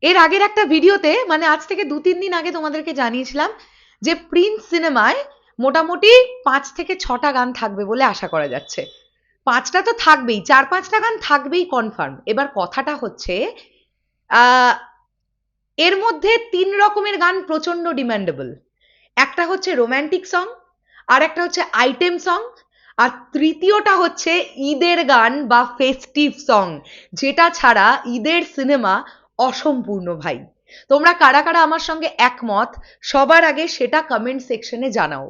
এর আগের একটা ভিডিওতে মানে আজ থেকে 2-3 দিন আগে তোমাদেরকে জানিয়েছিলাম যে প্রিন্স সিনেমায় মোটামুটি 5 থেকে 6টা গান থাকবে বলে আশা করা যাচ্ছে। 5টা তো থাকবেই, 4-5টা গান থাকবেই কনফার্ম। এবার কথাটা হচ্ছে এর মধ্যে 3 রকমের গান প্রচন্ড ডিমান্ডেবল। একটা হচ্ছে রোম্যান্টিক সং, আর একটা হচ্ছে আইটেম সং, আর তৃতীয়টা হচ্ছে ঈদের গান বা ফেস্টিভ সং, যেটা ছাড়া ঈদের সিনেমা অসম্পূর্ণ ভাই। তোমরা কারা কারা আমার সঙ্গে একমত সবার আগে সেটা কমেন্ট সেকশনে জানাও।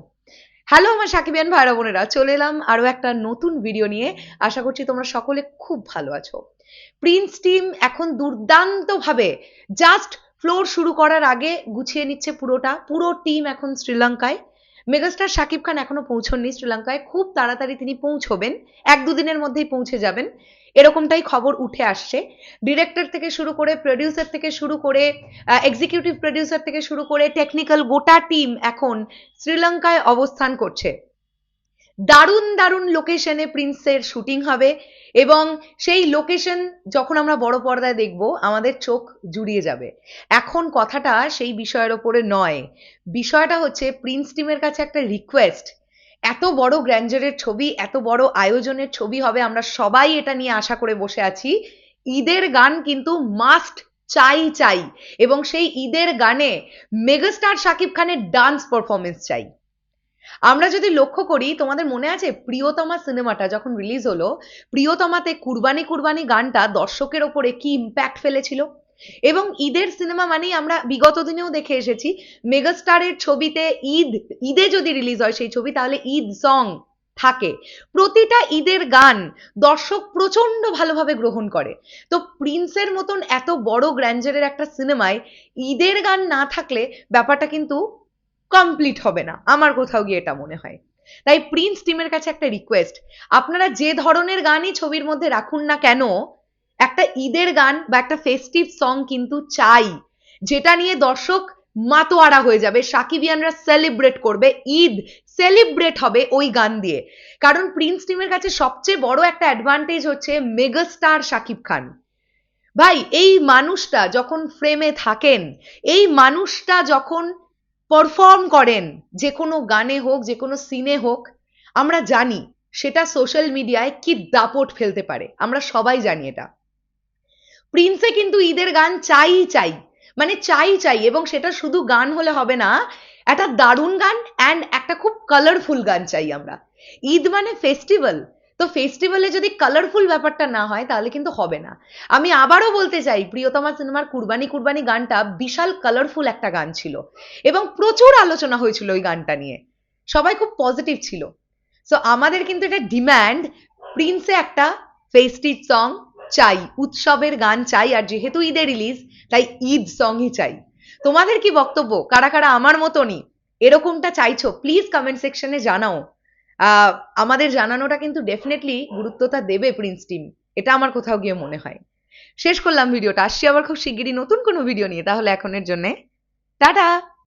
হ্যালো আমার সাকিবিয়ান ভাইরা বোনেরা, চলে এলাম আরো একটা নতুন ভিডিও নিয়ে। আশা করছি তোমরা সকলে খুব ভালো আছো। প্রিন্স টিম এখন দুর্দান্ত ভাবে জাস্ট ফ্লোর শুরু করার আগে গুছিয়ে নিচ্ছে পুরো টিম এখন শ্রীলঙ্কায়। মেগাস্টার শাকিব খান এখনো পৌঁছননি শ্রীলঙ্কায়, খুব তাড়াতাড়ি তিনি পৌঁছবেন, 1-2 দিনের মধ্যেই পৌঁছে যাবেন এরকমটাই খবর উঠে আসছে। ডিরেক্টর থেকে শুরু করে, প্রডিউসার থেকে শুরু করে, এক্সিকিউটিভ প্রডিউসার থেকে শুরু করে টেকনিক্যাল গোটা টিম এখন শ্রীলঙ্কায় অবস্থান করছে। দারুণ দারুণ লোকেশনে প্রিন্সের শুটিং হবে এবং সেই লোকেশন যখন আমরা বড় পর্দায় দেখব আমাদের চোখ জুড়িয়ে যাবে। এখন কথাটা সেই বিষয়ের ওপরে নয়, বিষয়টা হচ্ছে প্রিন্স টিমের কাছে একটা রিকোয়েস্ট। এত বড় গ্র্যান্ডারের ছবি, এত বড় আয়োজনের ছবি হবে, আমরা সবাই এটা নিয়ে আশা করে বসে আছি। ঈদের গান কিন্তু মাস্ট চাই চাই, এবং সেই ঈদের গানে মেগাস্টার শাকিব খানের ডান্স পারফরমেন্স চাই। আমরা যদি লক্ষ্য করি, তোমাদের মনে আছে প্রিয়তমা সিনেমাটা যখন রিলিজ হলো, প্রিয়তমাতে কুরবানি কুরবানি গানটা দর্শকের ওপরে কি ইম্প্যাক্ট ফেলেছিল। এবং ঈদের সিনেমা মানেই আমরা বিগত দিনেও দেখে এসেছি মেগাস্টারের ছবিতে ঈদে যদি রিলিজ হয় সেই ছবি, তাহলে ঈদ সং থাকে। প্রতিটা ঈদের গান দর্শক প্রচন্ড ভালোভাবে গ্রহণ করে। তো প্রিন্সের মতন এত বড় গ্র্যান্ডারের একটা সিনেমায় ঈদের গান না থাকলে ব্যাপারটা কিন্তু কমপ্লিট হবে না, আমার কোথাও গিয়ে এটা মনে হয়। তাই প্রিন্স টিমের কাছে একটা রিকোয়েস্ট, আপনারা যে ধরনের গানই ছবির মধ্যে রাখুন না কেন, একটা ঈদের গান বা একটা ফেস্টিভ সং কিন্তু চাই, যেটা নিয়ে দর্শক মাতোয়ারা হয়ে যাবে, সাকিবিয়ানরা সেলিব্রেট করবে, ঈদ সেলিব্রেট হবে ওই গান দিয়ে। কারণ প্রিন্স টিমের কাছে সবচেয়ে বড় একটা অ্যাডভান্টেজ হচ্ছে মেগাস্টার শাকিব খান। ভাই, এই মানুষটা যখন ফ্রেমে থাকেন, এই মানুষটা যখন পারফর্ম করেন, যে কোনো গানে হোক, যে কোনো সিনে হোক, আমরা জানি সেটা সোশ্যাল মিডিয়ায় কি দাপট ফেলতে পারে, আমরা সবাই জানি এটা। প্রিন্সে কিন্তু ঈদের গান চাই চাই, মানে চাই চাই, এবং সেটা শুধু গান হলে হবে না, একটা দারুণ গান অ্যান্ড একটা খুব কালারফুল গান চাই আমরা। ঈদ মানে ফেস্টিভ্যাল, তো ফেস্টিভ্যালে যদি কালারফুল ব্যাপারটা না হয় তাহলে কিন্তু হবে না। আমি আবারও বলতে চাই, প্রিয়তমা সিনেমার কুরবানি কুরবানি গানটা বিশাল কালারফুল একটা গান ছিল এবং প্রচুর আলোচনা হয়েছিল ওই গানটা নিয়ে, সবাই খুব পজিটিভ ছিল। সো আমাদের কিন্তু এটা ডিম্যান্ড, প্রিন্সে একটা ফেস্টিভ সং চাই, উৎসবের গান চাই, আর যেহেতু ঈদের রিলিজ তাই ঈদ সংই চাই। তোমাদের কি বক্তব্য? কারা কারা আমার মতনই এরকমটা চাইছো প্লিজ কমেন্ট সেকশনে জানাও। আমাদের জানানোটা কিন্তু ডেফিনেটলি গুরুত্বটা দেবে প্রিন্স টিম, এটা আমার কোথাও গিয়ে মনে হয়। শেষ করলাম ভিডিওটা, আসছি আবার খুব শিগগিরই নতুন কোনো ভিডিও নিয়ে, তাহলে এখনের জন্য টাটা।